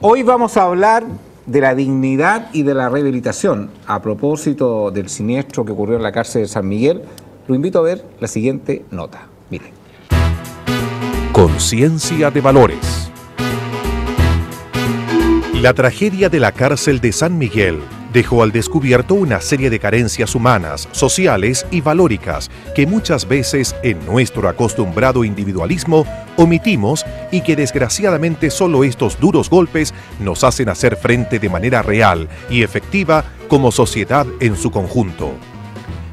Hoy vamos a hablar de la dignidad y de la rehabilitación. A propósito del siniestro que ocurrió en la cárcel de San Miguel, lo invito a ver la siguiente nota. Miren. Conciencia de valores. La tragedia de la cárcel de San Miguel dejó al descubierto una serie de carencias humanas, sociales y valóricas que muchas veces en nuestro acostumbrado individualismo omitimos y que desgraciadamente solo estos duros golpes nos hacen hacer frente de manera real y efectiva como sociedad en su conjunto.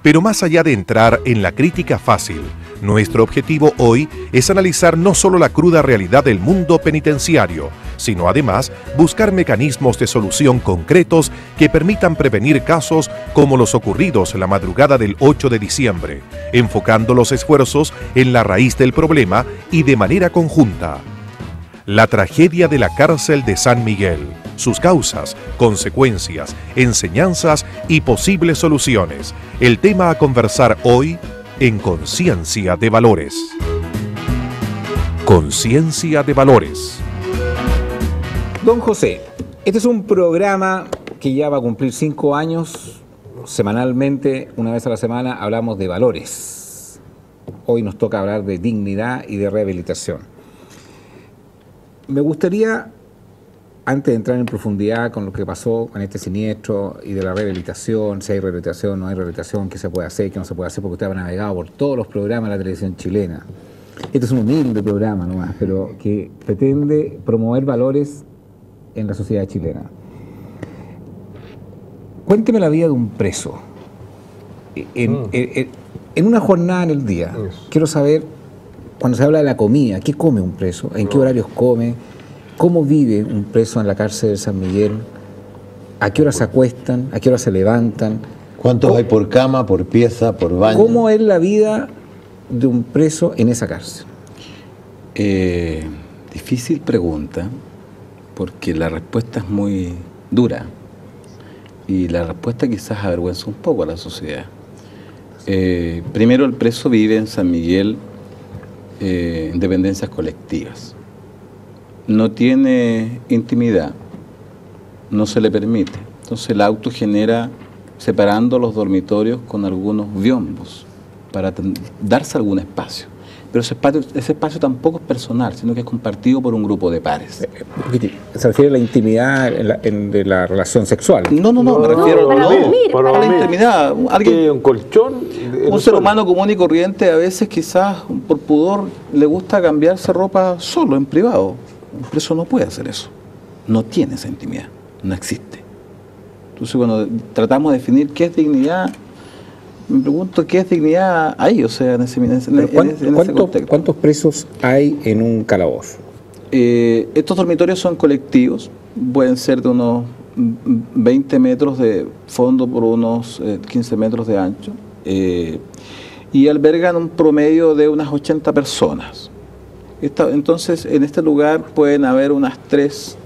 Pero más allá de entrar en la crítica fácil, nuestro objetivo hoy es analizar no solo la cruda realidad del mundo penitenciario, sino además buscar mecanismos de solución concretos que permitan prevenir casos como los ocurridos la madrugada del 8 de diciembre, enfocando los esfuerzos en la raíz del problema y de manera conjunta. La tragedia de la cárcel de San Miguel, sus causas, consecuencias, enseñanzas y posibles soluciones. El tema a conversar hoy en Conciencia de Valores. Conciencia de Valores. Don José, este es un programa que ya va a cumplir 5 años. Semanalmente, una vez a la semana, hablamos de valores. Hoy nos toca hablar de dignidad y de rehabilitación. Me gustaría, antes de entrar en profundidad con lo que pasó con este siniestro y de la rehabilitación, si hay rehabilitación, no hay rehabilitación, qué se puede hacer, qué no se puede hacer, porque usted ha navegado por todos los programas de la televisión chilena. Este es un humilde programa nomás, pero que pretende promover valores en la sociedad chilena. Cuénteme la vida de un preso. En una jornada en el día, quiero saber, cuando se habla de la comida, ¿qué come un preso? ¿En qué horarios come? ¿Cómo vive un preso en la cárcel de San Miguel? ¿A qué hora se acuestan? ¿A qué hora se levantan? ¿Cuántos hay por cama, por pieza, por baño? ¿Cómo es la vida de un preso en esa cárcel? Difícil pregunta, porque la respuesta es muy dura y la respuesta quizás avergüenza un poco a la sociedad. Primero, el preso vive en San Miguel en dependencias colectivas. No tiene intimidad, no se le permite. Entonces el auto genera separando los dormitorios con algunos biombos para darse algún espacio. Pero ese espacio tampoco es personal, sino que es compartido por un grupo de pares. ¿Se refiere a la intimidad de la relación sexual? No, me refiero para la intimidad. Un colchón. Un ser humano común y corriente a veces quizás por pudor le gusta cambiarse ropa solo, en privado. Un preso no puede hacer eso. No tiene esa intimidad. No existe. Entonces cuando tratamos de definir qué es dignidad, me pregunto qué es dignidad ahí, o sea, en ese contexto. ¿Cuántos presos hay en un calabozo? Estos dormitorios son colectivos, pueden ser de unos 20 metros de fondo por unos 15 metros de ancho, y albergan un promedio de unas 80 personas. Entonces, en este lugar pueden haber unas tres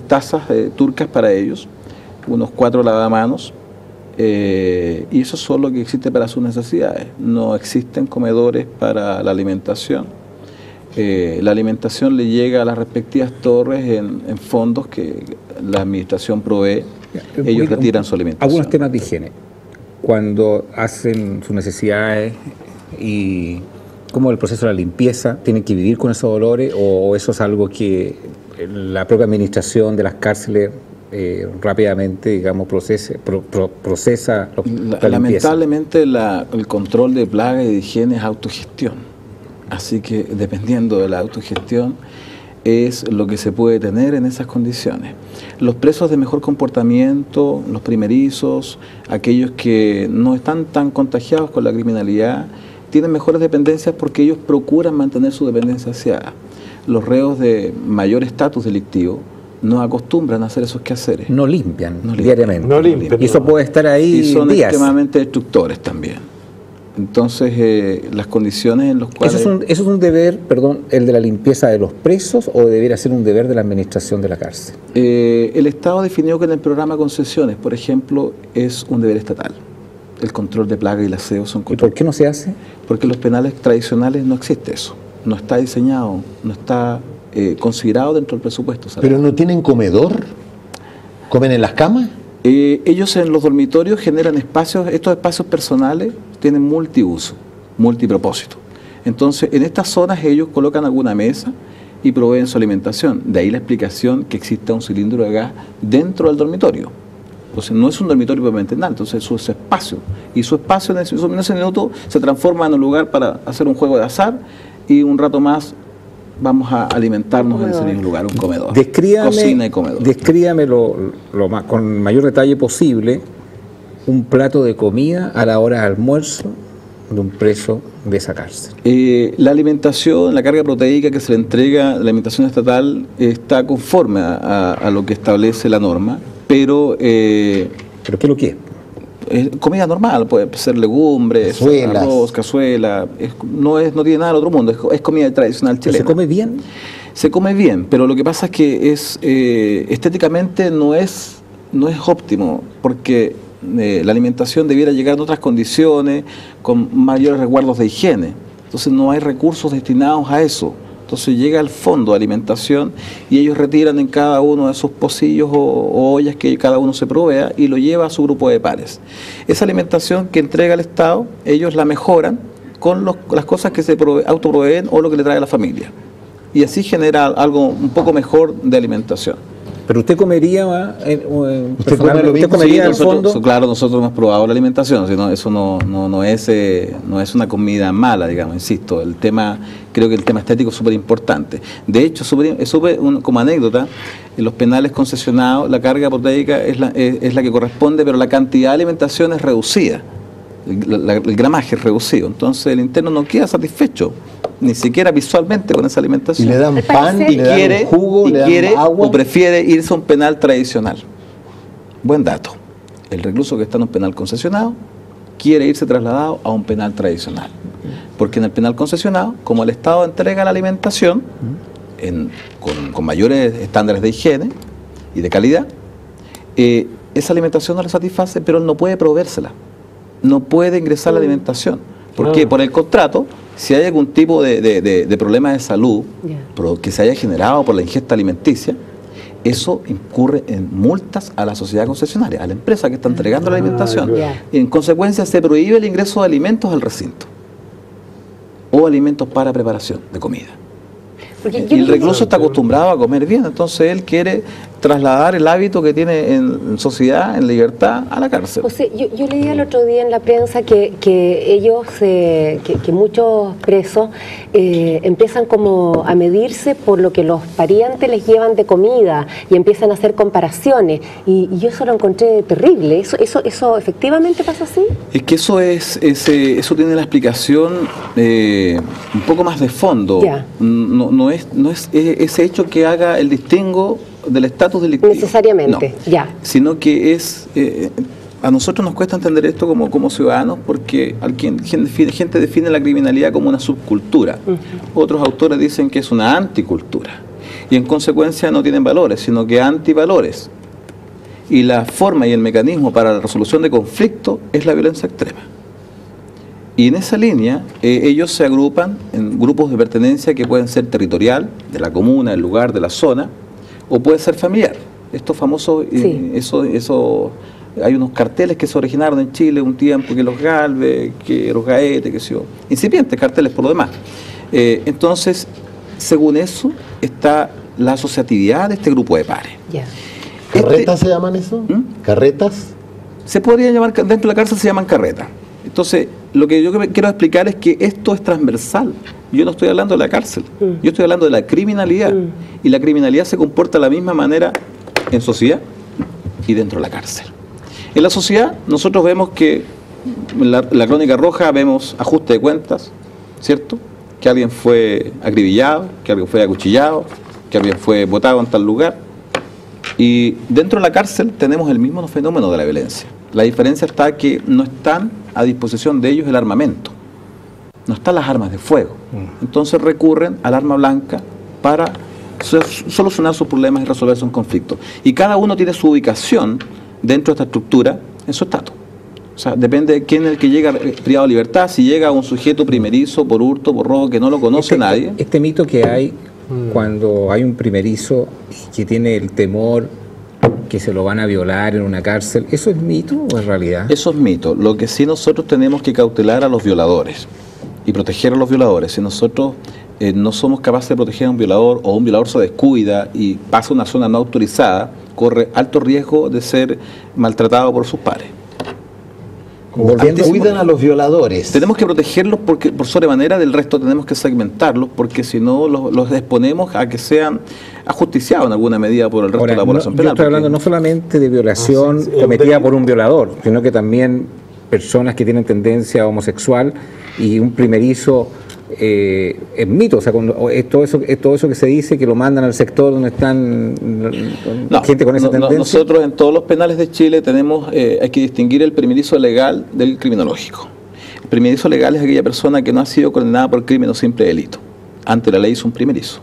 tazas turcas para ellos, unos 4 lavamanos, y eso es solo lo que existe para sus necesidades. No existen comedores para la alimentación. La alimentación le llega a las respectivas torres en fondos que la administración provee. Ellos retiran su alimentación. Algunos temas de higiene. Cuando hacen sus necesidades y cómo el proceso de la limpieza, ¿tienen que vivir con esos olores o eso es algo que la propia administración de las cárceles rápidamente, digamos, procesa la lamentablemente el control de plaga y de higiene es autogestión, así que dependiendo de la autogestión es lo que se puede tener en esas condiciones. Los presos de mejor comportamiento, los primerizos, aquellos que no están tan contagiados con la criminalidad, tienen mejores dependencias porque ellos procuran mantener su dependencia saciada. Los reos de mayor estatus delictivo no acostumbran a hacer esos quehaceres. No limpian diariamente. No limpian. Y eso puede estar ahí y son días. extremadamente destructores también. Entonces, las condiciones en las cuales... ¿Eso es un deber, perdón, el de la limpieza de los presos o debería ser un deber de la administración de la cárcel? El Estado definió que en el programa Concesiones, por ejemplo, es un deber estatal. El control de plaga y el aseo son control. ¿Y por qué no se hace? Porque en los penales tradicionales no existe eso. No está diseñado, no está considerado dentro del presupuesto. ¿Pero no tienen comedor? ¿Comen en las camas? Ellos en los dormitorios generan espacios, estos espacios personales tienen multiuso, multipropósito. Entonces, en estas zonas ellos colocan alguna mesa y proveen su alimentación. De ahí la explicación que exista un cilindro de gas dentro del dormitorio. Entonces, no es un dormitorio propiamente tal, entonces es su espacio. Y su espacio en ese minuto se transforma en un lugar para hacer un juego de azar y un rato más vamos a alimentarnos en ese mismo lugar, un comedor. Cocina y comedor. Descríbame con mayor detalle posible un plato de comida a la hora de almuerzo de un preso de esa cárcel. La alimentación, la carga proteica que se le entrega, la alimentación estatal, está conforme a lo que establece la norma, pero... ¿Pero qué es lo que es? Comida normal, puede ser legumbres, arroz, cazuela, no tiene nada del otro mundo, es comida tradicional chilena. ¿Se come bien? Se come bien, pero lo que pasa es que estéticamente no es óptimo, porque la alimentación debiera llegar en otras condiciones, con mayores resguardos de higiene. Entonces no hay recursos destinados a eso. Entonces llega al fondo de alimentación y ellos retiran en cada uno de esos pocillos o ollas que cada uno se provea y lo lleva a su grupo de pares. Esa alimentación que entrega el Estado, ellos la mejoran con las cosas que se autoproveen o lo que le trae a la familia. Y así genera algo un poco mejor de alimentación. Pero usted comería, ¿Usted comería al fondo? Claro, nosotros hemos probado la alimentación, sino eso no es una comida mala, digamos, insisto. Creo que el tema estético es súper importante. De hecho, como anécdota, en los penales concesionados la carga proteica es la que corresponde, pero la cantidad de alimentación es reducida. El gramaje es reducido. Entonces el interno no queda satisfecho, ni siquiera visualmente, con esa alimentación. Y le dan pan, y le dan jugo, le dan agua. O prefiere irse a un penal tradicional. Buen dato. El recluso que está en un penal concesionado quiere irse trasladado a un penal tradicional. Porque en el penal concesionado, como el Estado entrega la alimentación con mayores estándares de higiene y de calidad, esa alimentación no le satisface, pero él no puede proveérsela. No puede ingresar la alimentación. Porque por el contrato, si hay algún tipo de problema de salud que se haya generado por la ingesta alimenticia, eso incurre en multas a la sociedad concesionaria, a la empresa que está entregando la alimentación. Y en consecuencia se prohíbe el ingreso de alimentos al recinto o alimentos para preparación de comida. Y el recluso está acostumbrado a comer bien, entonces él quiere trasladar el hábito que tiene en sociedad, en libertad, a la cárcel. José, yo leí el otro día en la prensa que ellos, que muchos presos empiezan como a medirse por lo que los parientes les llevan de comida y empiezan a hacer comparaciones, y yo eso lo encontré terrible. ¿Eso efectivamente pasa así? Es que eso tiene la explicación un poco más de fondo. No es ese hecho que haga el distingo del estatus delictivo. Necesariamente, no. Sino que a nosotros nos cuesta entender esto como ciudadanos, porque gente define la criminalidad como una subcultura. Otros autores dicen que es una anticultura. Y en consecuencia no tienen valores, sino que antivalores. Y la forma y el mecanismo para la resolución de conflictos es la violencia extrema. Y en esa línea, ellos se agrupan en grupos de pertenencia que pueden ser territorial, de la comuna, del lugar, de la zona, o puede ser familiar. Estos famosos, hay unos carteles que se originaron en Chile un tiempo, que los Galvez, que los Gaete, que sé yo, incipientes carteles por lo demás. Entonces, según eso, está la asociatividad de este grupo de pares. ¿Carretas se llaman eso? ¿Carretas? Se podría llamar, dentro de la cárcel se llaman carretas. Entonces, lo que yo quiero explicar es que esto es transversal. Yo no estoy hablando de la cárcel, yo estoy hablando de la criminalidad. Y la criminalidad se comporta de la misma manera en sociedad y dentro de la cárcel. En la sociedad, nosotros vemos que en la crónica roja vemos ajuste de cuentas, ¿cierto? Que alguien fue acribillado, que alguien fue acuchillado, que alguien fue botado en tal lugar. Y dentro de la cárcel tenemos el mismo fenómeno de la violencia. La diferencia está que no están a disposición de ellos el armamento, no están las armas de fuego. Entonces recurren al arma blanca para solucionar sus problemas y resolver sus conflictos. Y cada uno tiene su ubicación dentro de esta estructura en su estatus. O sea, depende de quién es el que llega privado de libertad. Si llega un sujeto primerizo por hurto, por robo, que no lo conoce nadie. Este mito que hay cuando hay un primerizo que tiene el temor que se lo van a violar en una cárcel? ¿Eso es mito o es realidad? Eso es mito. Lo que sí nosotros tenemos que cautelar a los violadores y proteger a los violadores. Si nosotros no somos capaces de proteger a un violador, o un violador se descuida y pasa a una zona no autorizada, corre alto riesgo de ser maltratado por sus pares. Cuidan a los violadores. Tenemos que protegerlos porque por sobremanera del resto tenemos que segmentarlos, porque si no los exponemos a que sean ajusticiados en alguna medida por el resto de la población penal. Yo estoy hablando no solamente de violación cometida por un violador, sino que también personas que tienen tendencia homosexual, y un primerizo es mito, o sea, es todo eso que se dice, que lo mandan al sector donde están gente con esa tendencia. Nosotros en todos los penales de Chile tenemos, hay que distinguir el primerizo legal del criminológico. El primerizo legal es aquella persona que no ha sido condenada por crimen o simple delito. Ante la ley es un primerizo.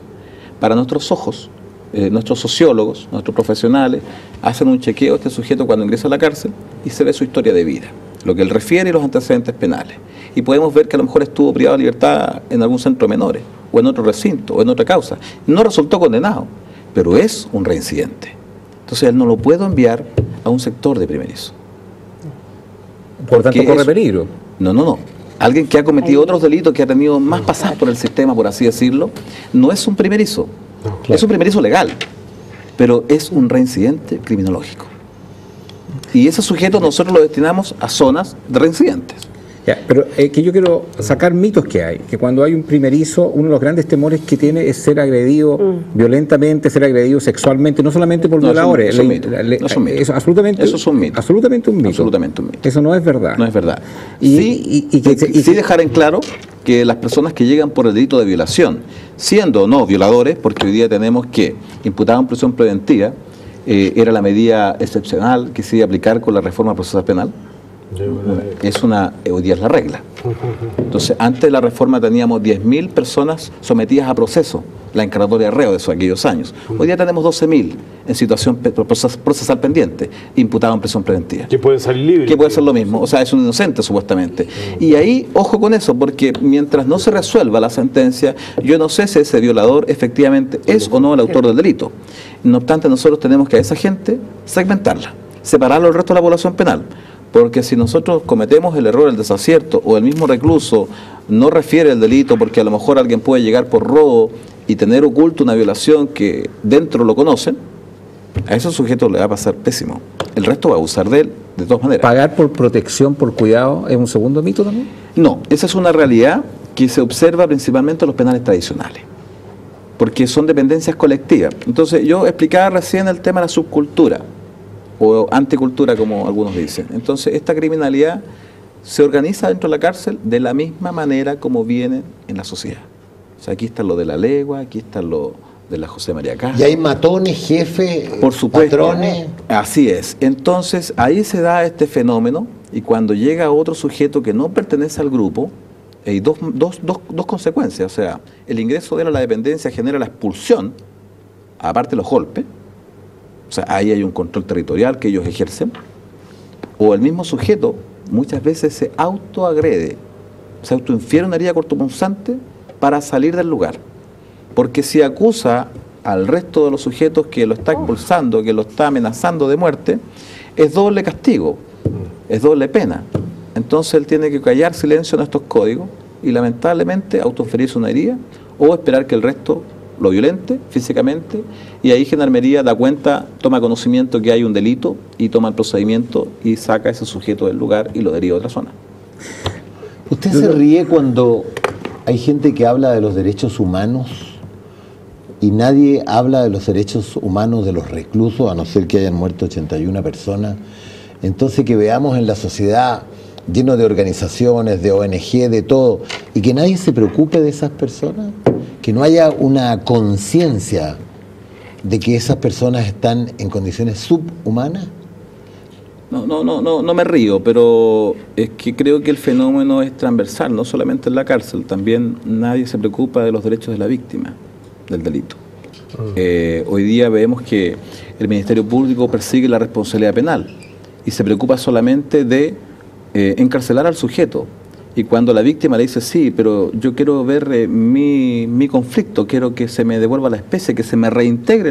Para nuestros ojos, nuestros sociólogos, nuestros profesionales, hacen un chequeo a este sujeto cuando ingresa a la cárcel y se ve su historia de vida, lo que él refiere y los antecedentes penales. Y podemos ver que a lo mejor estuvo privado de libertad en algún centro de menores, o en otro recinto, o en otra causa. No resultó condenado, pero es un reincidente. Entonces él no lo puedo enviar a un sector de primerizo. Por tanto, corre peligro. No. Alguien que ha cometido otros delitos, que ha tenido más pasadas por el sistema, por así decirlo, no es un primerizo. Claro. Es un primerizo legal, pero es un reincidente criminológico. Y ese sujeto nosotros lo destinamos a zonas de reincidentes. Ya, pero que yo quiero sacar mitos que hay, que cuando hay un primerizo, uno de los grandes temores que tiene es ser agredido violentamente, ser agredido sexualmente, no solamente por violadores. Eso es un mito. Absolutamente un mito. Absolutamente un mito. Eso no es verdad. No es verdad. Sí dejar en claro que las personas que llegan por el delito de violación, siendo o no violadores, porque hoy día tenemos que imputar en prisión preventiva, era la medida excepcional que se iba a aplicar con la reforma procesal penal. Hoy día es la regla. Entonces, antes de la reforma teníamos 10.000 personas sometidas a proceso, la encargatoria de reo de aquellos años. Hoy día tenemos 12.000 en situación procesal pendiente, imputados en prisión preventiva. Que pueden salir libres. Que puede ser lo mismo, o sea, es un inocente supuestamente. Y ahí, ojo con eso, porque mientras no se resuelva la sentencia, yo no sé si ese violador efectivamente es o no el autor del delito. No obstante, nosotros tenemos que a esa gente segmentarla, separarlo del resto de la población penal. Porque si nosotros cometemos el error, el desacierto, o el mismo recluso no refiere el delito, porque a lo mejor alguien puede llegar por robo y tener oculto una violación que dentro lo conocen, a esos sujetos le va a pasar pésimo. El resto va a abusar de él de todas maneras. ¿Pagar por protección, por cuidado, es un segundo mito también? No, esa es una realidad que se observa principalmente en los penales tradicionales, porque son dependencias colectivas. Entonces, yo explicaba recién el tema de la subcultura, o anticultura, como algunos dicen. Entonces, esta criminalidad se organiza dentro de la cárcel de la misma manera como viene en la sociedad. O sea, aquí está lo de la legua, aquí está lo de la José María Castro. Y hay matones, jefes, por supuesto, patrones. Así es. Entonces, ahí se da este fenómeno, y cuando llega otro sujeto que no pertenece al grupo, hay dos consecuencias. O sea, el ingreso de él a la dependencia genera la expulsión, aparte de los golpes. O sea, ahí hay un control territorial que ellos ejercen. O el mismo sujeto muchas veces se autoagrede, se autoinfiere una herida cortopunzante para salir del lugar. Porque si acusa al resto de los sujetos que lo está expulsando, que lo está amenazando de muerte, es doble castigo, es doble pena. Entonces él tiene que callar silencio en estos códigos y lamentablemente autoinferirse una herida o esperar que el resto lo violente físicamente, y ahí Gendarmería da cuenta, toma conocimiento que hay un delito y toma el procedimiento y saca a ese sujeto del lugar y lo deriva a otra zona. ¿Usted se ríe cuando hay gente que habla de los derechos humanos y nadie habla de los derechos humanos de los reclusos, a no ser que hayan muerto 81 personas? Entonces, que veamos en la sociedad lleno de organizaciones, de ONG, de todo, y que nadie se preocupe de esas personas, que no haya una conciencia de que esas personas están en condiciones subhumanas. No me río, pero es que creo que el fenómeno es transversal, no solamente en la cárcel, también nadie se preocupa de los derechos de la víctima del delito. Hoy día vemos que el Ministerio Público persigue la responsabilidad penal y se preocupa solamente de encarcelar al sujeto, Y cuando la víctima le dice, sí, pero yo quiero ver mi conflicto, quiero que se me devuelva la especie, que se me reintegre